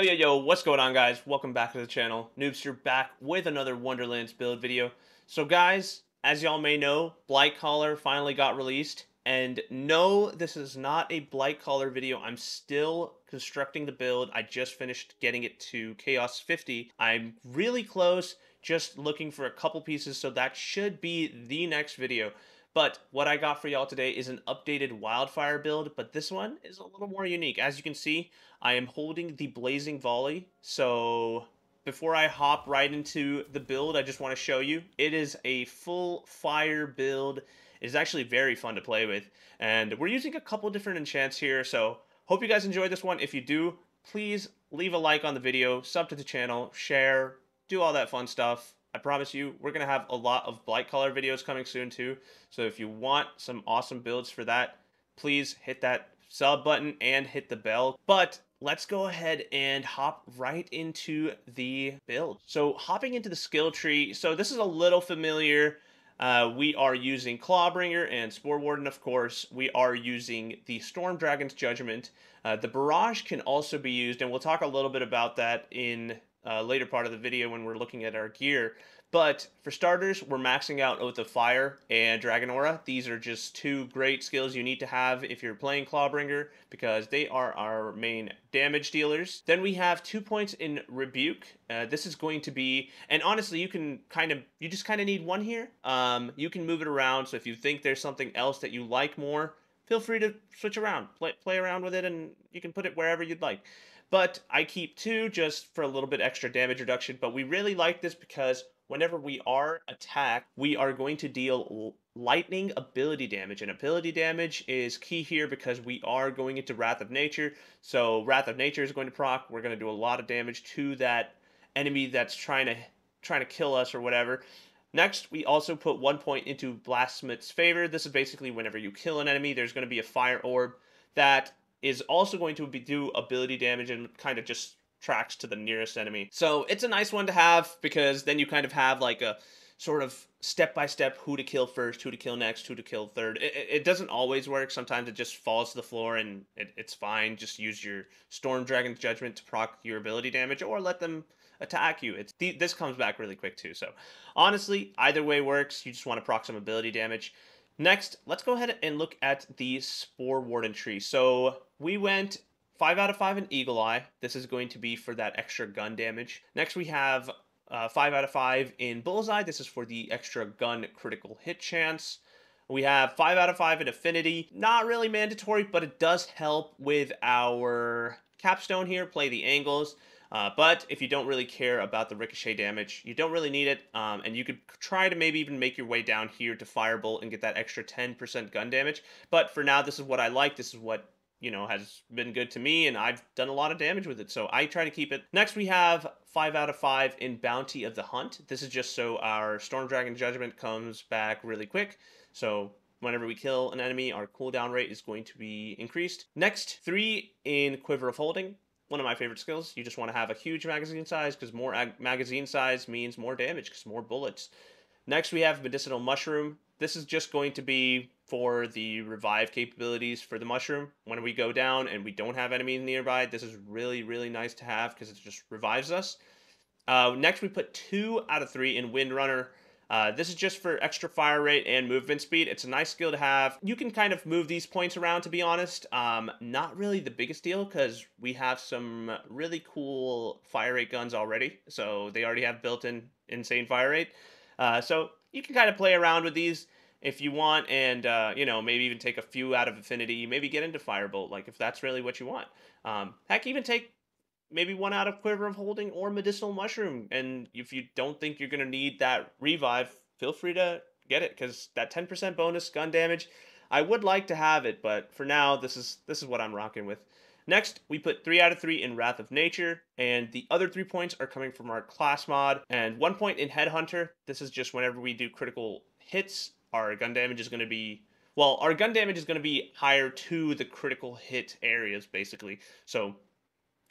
Yo, what's going on, guys? Welcome back to the channel. Noobster back with another Wonderlands build video. So guys, as y'all may know, Blightcaller finally got released. And no, this is not a Blightcaller video. I'm still constructing the build. I just finished getting it to Chaos 50. I'm really close, just looking for a couple pieces, so that should be the next video. But what I got for y'all today is an updated wildfire build, but this one is a little more unique. As you can see, I am holding the blazing volley. So before I hop right into the build, I just want to show you. It is a full fire build. It is actually very fun to play with. And we're using a couple different enchants here, so hope you guys enjoyed this one. If you do, please leave a like on the video, sub to the channel, share, do all that fun stuff. I promise you, we're going to have a lot of Blightcaller videos coming soon too. So if you want some awesome builds for that, please hit that sub button and hit the bell. But let's go ahead and hop right into the build. So hopping into the skill tree, so this is a little familiar. We are using Clawbringer and Spore Warden, of course. We are using the Storm Dragon's Judgment. The Barrage can also be used, and we'll talk a little bit about that in later part of the video when we're looking at our gear. But for starters, we're maxing out Oath of Fire and Dragon Aura. These are just two great skills you need to have if you're playing Clawbringer, because they are our main damage dealers. Then we have 2 points in Rebuke. This is going to be, and honestly, you just kind of need one here. You can move it around, so if you think there's something else that you like more, feel free to switch around, play around with it, and you can put it wherever you'd like. But I keep 2 just for a little bit extra damage reduction, but we really like this because whenever we are attacked, we are going to deal lightning ability damage, and ability damage is key here because we are going into Wrath of Nature. So Wrath of Nature is going to proc. We're going to do a lot of damage to that enemy that's trying to kill us or whatever. Next, we also put 1 point into Blasphemous Favor. This is basically whenever you kill an enemy, there's going to be a fire orb that is also going to do ability damage and kind of just tracks to the nearest enemy. So it's a nice one to have because then you kind of have like a sort of step-by-step who to kill first, who to kill next, who to kill third. It doesn't always work. Sometimes it just falls to the floor and it's fine. Just use your Storm Dragon's Judgment to proc your ability damage or let them attack you. This comes back really quick too. So honestly, either way works. You just want to proc some ability damage. Next, let's go ahead and look at the Spore Warden tree. So we went 5 out of 5 in Eagle Eye. This is going to be for that extra gun damage. Next, we have 5 out of 5 in Bullseye. This is for the extra gun critical hit chance. We have 5 out of 5 in Affinity. Not really mandatory, but it does help with our capstone here, play the angles. But if you don't really care about the ricochet damage, you don't really need it. And you could try to maybe even make your way down here to Firebolt and get that extra 10% gun damage. But for now, this is what I like. This is what, you know, has been good to me, and I've done a lot of damage with it, so I try to keep it. Next, we have 5 out of 5 in Bounty of the Hunt. This is just so our Storm Dragon Judgment comes back really quick. So whenever we kill an enemy, our cooldown rate is going to be increased. Next, 3 in Quiver of Holding. One of my favorite skills. You just want to have a huge magazine size because more magazine size means more damage because more bullets. Next, we have Medicinal Mushroom. This is just going to be for the revive capabilities for the mushroom. When we go down and we don't have enemies nearby, this is really, really nice to have because it just revives us. Next, we put 2 out of 3 in Windrunner. This is just for extra fire rate and movement speed. It's a nice skill to have. You can kind of move these points around, to be honest. Not really the biggest deal because we have some really cool fire rate guns already. So they already have built-in insane fire rate. So you can kind of play around with these if you want, and you know, maybe even take a few out of Affinity, maybe get into Firebolt, like if that's really what you want. Heck, even take maybe 1 out of Quiver of Holding or Medicinal Mushroom, and if you don't think you're going to need that revive, feel free to get it, because that 10% bonus gun damage, I would like to have it, but for now, this is what I'm rocking with. Next, we put 3 out of 3 in Wrath of Nature, and the other 3 points are coming from our class mod, and 1 point in Headhunter. This is just whenever we do critical hits, our gun damage is going to be, well, our gun damage is going to be higher to the critical hit areas, basically. So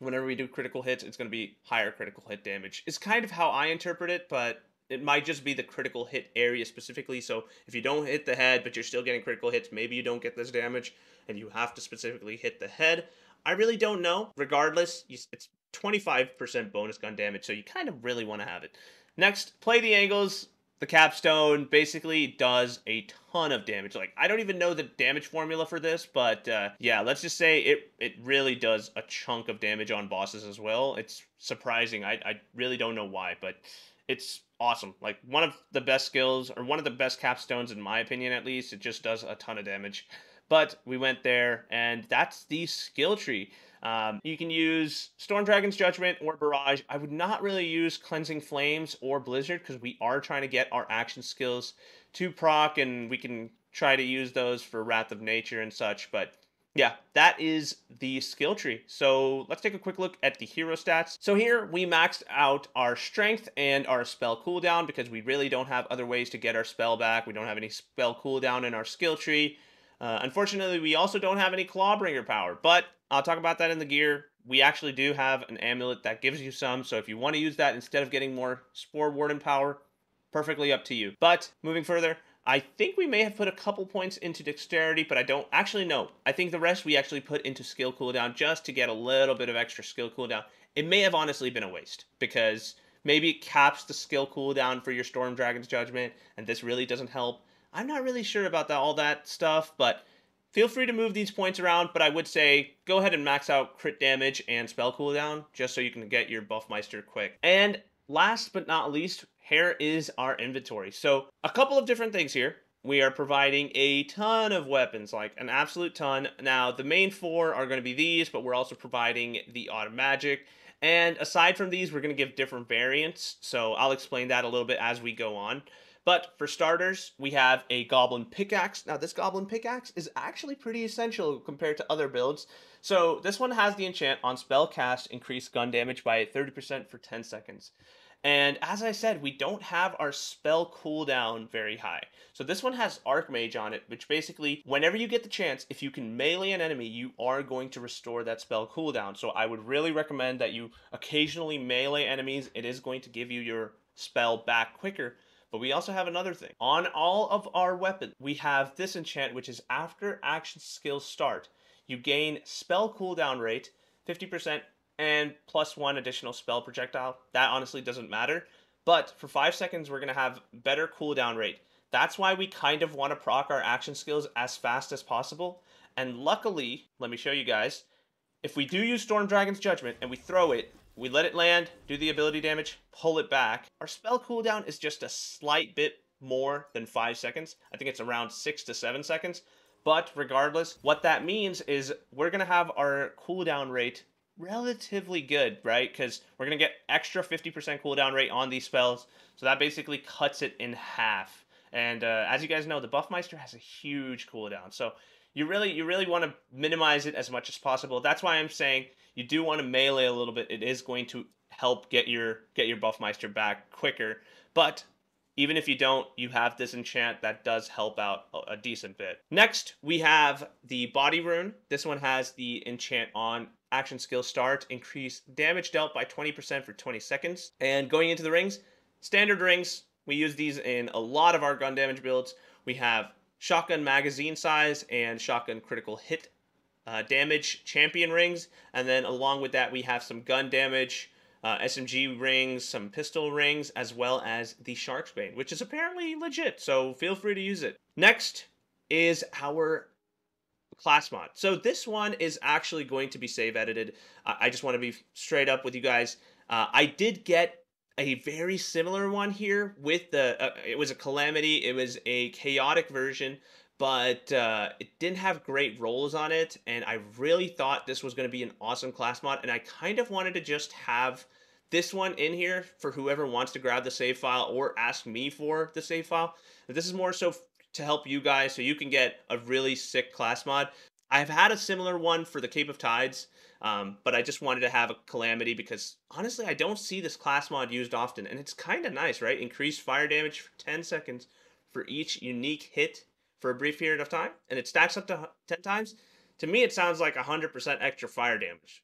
whenever we do critical hits, it's going to be higher critical hit damage. It's kind of how I interpret it, but it might just be the critical hit area specifically. So if you don't hit the head, but you're still getting critical hits, maybe you don't get this damage, and you have to specifically hit the head. I really don't know. Regardless, it's 25% bonus gun damage, so you kind of really want to have it. Next, play the angles. The capstone basically does a ton of damage. Like, I don't even know the damage formula for this, but yeah, let's just say it really does a chunk of damage on bosses as well. It's surprising. I really don't know why, but it's awesome. Like, one of the best skills, or one of the best capstones in my opinion at least. It just does a ton of damage. But we went there, and that's the skill tree. You can use Storm Dragon's Judgment or Barrage. I would not really use Cleansing Flames or Blizzard because we are trying to get our action skills to proc, and we can try to use those for Wrath of Nature and such. But yeah, that is the skill tree. So let's take a quick look at the hero stats. So here we maxed out our strength and our spell cooldown because we really don't have other ways to get our spell back. We don't have any spell cooldown in our skill tree. Unfortunately, we also don't have any Clawbringer power, but I'll talk about that in the gear. We actually do have an amulet that gives you some, so if you want to use that instead of getting more Spore Warden power, perfectly up to you. But moving further, I think we may have put a couple points into dexterity, but I don't actually know. I think the rest we actually put into skill cooldown just to get a little bit of extra skill cooldown. It may have honestly been a waste because maybe it caps the skill cooldown for your Storm Dragon's Judgment, and this really doesn't help. I'm not really sure about all that stuff, but feel free to move these points around. But I would say go ahead and max out crit damage and spell cooldown just so you can get your Buffmeister quick. And last but not least, here is our inventory. So a couple of different things here. We are providing a ton of weapons, like an absolute ton. Now, the main four are going to be these, but we're also providing the automagic. And aside from these, we're going to give different variants. So I'll explain that a little bit as we go on. But for starters, we have a Goblin Pickaxe. Now, this Goblin Pickaxe is actually pretty essential compared to other builds. So this one has the enchant on spell cast, increase gun damage by 30% for 10 seconds. And as I said, we don't have our spell cooldown very high. So this one has Archmage on it, which basically, whenever you get the chance, if you can melee an enemy, you are going to restore that spell cooldown. So I would really recommend that you occasionally melee enemies. It is going to give you your spell back quicker. But we also have another thing. On all of our weapons, we have this enchant, which is after action skills start. You gain spell cooldown rate, 50%, and +1 additional spell projectile. That honestly doesn't matter. But for 5 seconds, we're going to have better cooldown rate. That's why we kind of want to proc our action skills as fast as possible. And luckily, let me show you guys, if we do use Storm Dragon's Judgment and we throw it, we let it land, do the ability damage, pull it back. Our spell cooldown is just a slight bit more than 5 seconds. I think it's around 6 to 7 seconds. But regardless, what that means is we're going to have our cooldown rate relatively good, right? Because we're going to get extra 50% cooldown rate on these spells. So that basically cuts it in half. And as you guys know, the Buffmeister has a huge cooldown. So you really want to minimize it as much as possible. That's why I'm saying you do want to melee a little bit. It is going to help get your Buffmeister back quicker. But even if you don't, you have this enchant that does help out a decent bit. Next, we have the Body Rune. This one has the enchant on action skill start, increase damage dealt by 20% for 20 seconds. And going into the rings, standard rings, we use these in a lot of our gun damage builds. We have shotgun magazine size and shotgun critical hit damage champion rings, and then along with that we have some gun damage SMG rings, some pistol rings, as well as the Shark's Bane, which is apparently legit, so feel free to use it. Next is our class mod. So this one is actually going to be save edited. I just want to be straight up with you guys. I did get a very similar one here with the, it was a Calamity, it was a chaotic version, but it didn't have great rolls on it, and I really thought this was going to be an awesome class mod, and I kind of wanted to just have this one in here for whoever wants to grab the save file or ask me for the save file. But this is more so to help you guys so you can get a really sick class mod. I've had a similar one for the Cape of Tides, but I just wanted to have a Calamity because, honestly, I don't see this class mod used often, and it's kind of nice, right? Increased fire damage for 10 seconds for each unique hit for a brief period of time, and it stacks up to 10 times. To me, it sounds like 100% extra fire damage,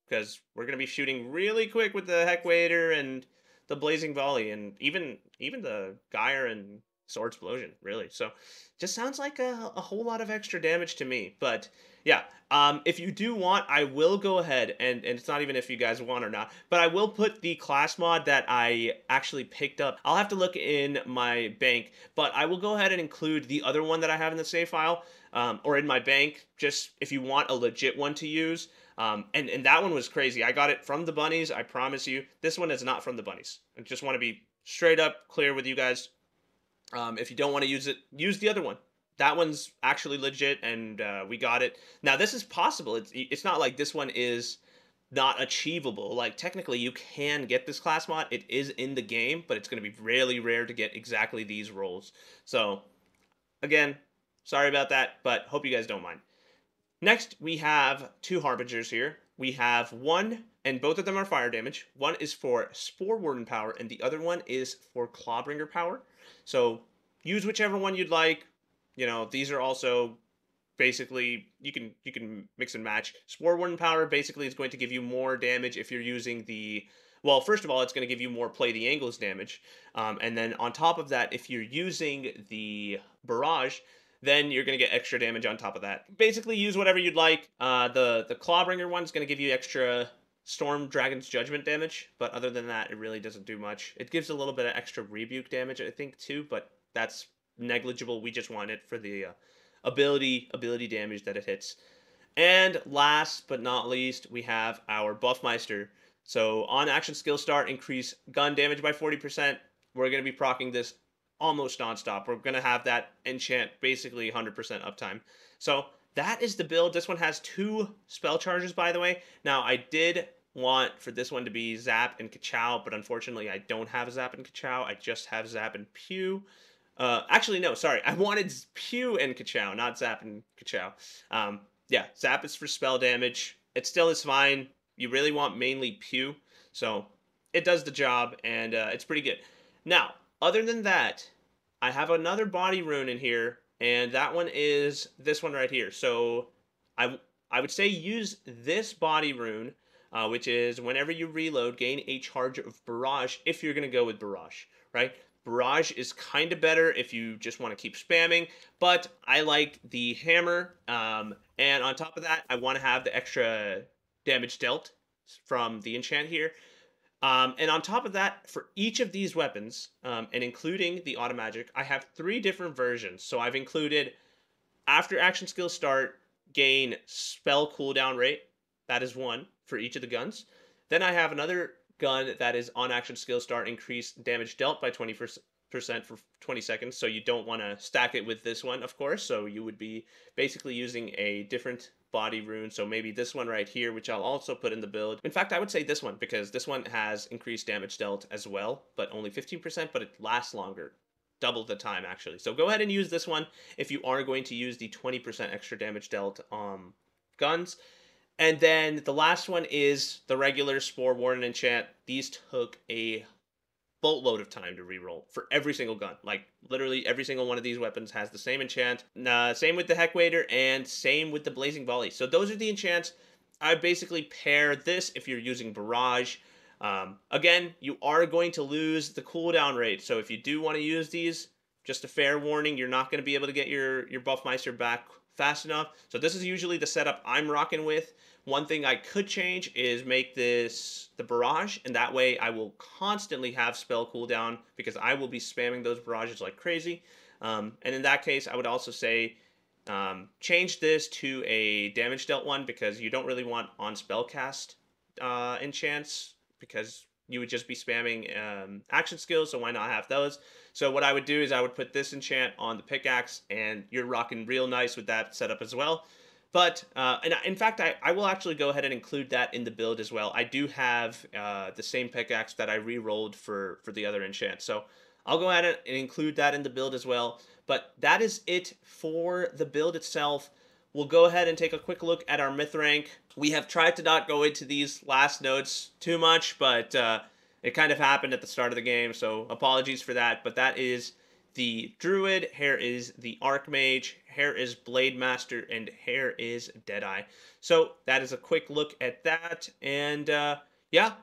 because we're going to be shooting really quick with the Heck Wader and the Blazing Volley, and even the Gyre and sword explosion, really. So just sounds like a whole lot of extra damage to me. But yeah, if you do want, I will go ahead and it's not even if you guys want or not, but I will put the class mod that I actually picked up. I'll have to look in my bank, but I will go ahead and include the other one that I have in the save file, or in my bank, just if you want a legit one to use. And that one was crazy. I got it from the bunnies, I promise you. This one is not from the bunnies. I just want to be straight up clear with you guys. If you don't want to use it, use the other one. That one's actually legit, and we got it. Now, this is possible. It's not like this one is not achievable. Like, technically, you can get this class mod. It is in the game, but it's going to be really rare to get exactly these rolls. So, again, sorry about that, but hope you guys don't mind. Next, we have two Harbingers here. We have one, and both of them are fire damage. One is for Spore Warden power, and the other one is for Clawbringer power. So use whichever one you'd like. You know, these are also basically, you can mix and match. Spore Warden power basically is going to give you more damage if you're using the... Well, first of all, it's going to give you more play the angles damage. And then on top of that, if you're using the barrage, then you're going to get extra damage on top of that. Basically, use whatever you'd like. The Clawbringer one's going to give you extra Storm Dragon's Judgment damage, but other than that, it really doesn't do much. It gives a little bit of extra rebuke damage, I think, too, but that's negligible. We just want it for the ability damage that it hits. And last but not least, we have our Buffmeister. So on action skill start, increase gun damage by 40%. We're going to be proccing this almost nonstop. We're going to have that enchant basically 100% uptime. So that is the build. This one has 2 spell charges, by the way. Now, I did want for this one to be Zap and Kachow, but unfortunately, I don't have Zap and Kachow. I just have Zap and Pew. Actually, no, sorry. I wanted Pew and Kachow, not Zap and Kachow. Yeah, Zap is for spell damage. It still is fine. You really want mainly Pew, so it does the job, and it's pretty good. Now, other than that, I have another body rune in here, and that one is this one right here. So I would say use this body rune, which is whenever you reload, gain a charge of Barrage if you're going to go with Barrage, right? Barrage is kind of better if you just want to keep spamming, but I like the hammer, and on top of that, I want to have the extra damage dealt from the enchant here. And on top of that, for each of these weapons, and including the automagic, I have 3 different versions. So I've included after action skill start, gain spell cooldown rate. That is 1 for each of the guns. Then I have another gun that is on action skill start, increase damage dealt by 20% for 20 seconds. So you don't want to stack it with this one, of course. So you would be basically using a different body rune. So maybe this one right here, which I'll also put in the build. In fact, I would say this one, because this one has increased damage dealt as well, but only 15%, but it lasts longer. Double the time, actually. So go ahead and use this one if you are going to use the 20% extra damage dealt guns. And then the last one is the regular Spore Warden enchant. These took a boatload of time to reroll for every single gun. Like, literally every single one of these weapons has the same enchant. Same with the Heckwader, and same with the Blazing Volley. So those are the enchants. I basically pair this if you're using Barrage. Again, you are going to lose the cooldown rate. So if you do want to use these, just a fair warning, you're not going to be able to get your Buffmeister back fast enough. So this is usually the setup I'm rocking with. One thing I could change is make this the barrage, and that way I will constantly have spell cooldown because I will be spamming those barrages like crazy. And in that case, I would also say change this to a damage dealt one because you don't really want on spell cast enchants because you would just be spamming action skills, so why not have those? So what I would do is I would put this enchant on the pickaxe, and you're rocking real nice with that setup as well. But, and in fact, I will actually go ahead and include that in the build as well. I do have the same pickaxe that I re-rolled for the other enchant. So I'll go ahead and include that in the build as well. But that is it for the build itself. We'll go ahead and take a quick look at our myth rank. We have tried to not go into these last notes too much, but it kind of happened at the start of the game, so apologies for that. But that is the Druid, here is the Archmage, here is Blade Master, and here is Deadeye. So that is a quick look at that, and yeah,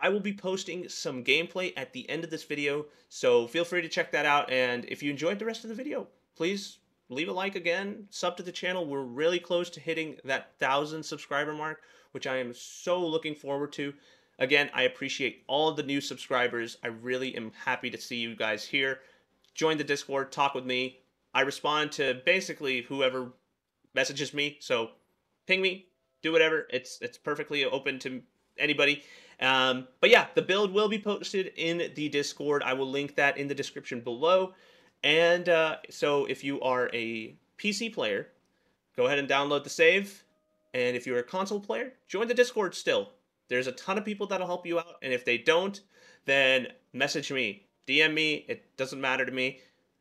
I will be posting some gameplay at the end of this video, so feel free to check that out. And if you enjoyed the rest of the video, please leave a like again, sub to the channel. We're really close to hitting that 1,000 subscriber mark, which I am so looking forward to. Again, I appreciate all of the new subscribers. I really am happy to see you guys here. Join the Discord, talk with me. I respond to basically whoever messages me, so ping me, do whatever. It's perfectly open to anybody. But yeah, the build will be posted in the Discord. I will link that in the description below. And so if you are a PC player, go ahead and download the save. And if you're a console player, join the Discord still. There's a ton of people that'll help you out. And if they don't, then message me, DM me. It doesn't matter to me.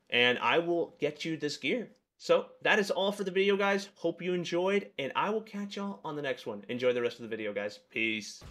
And I will get you this gear. So that is all for the video, guys. Hope you enjoyed, and I will catch y'all on the next one. Enjoy the rest of the video, guys. Peace.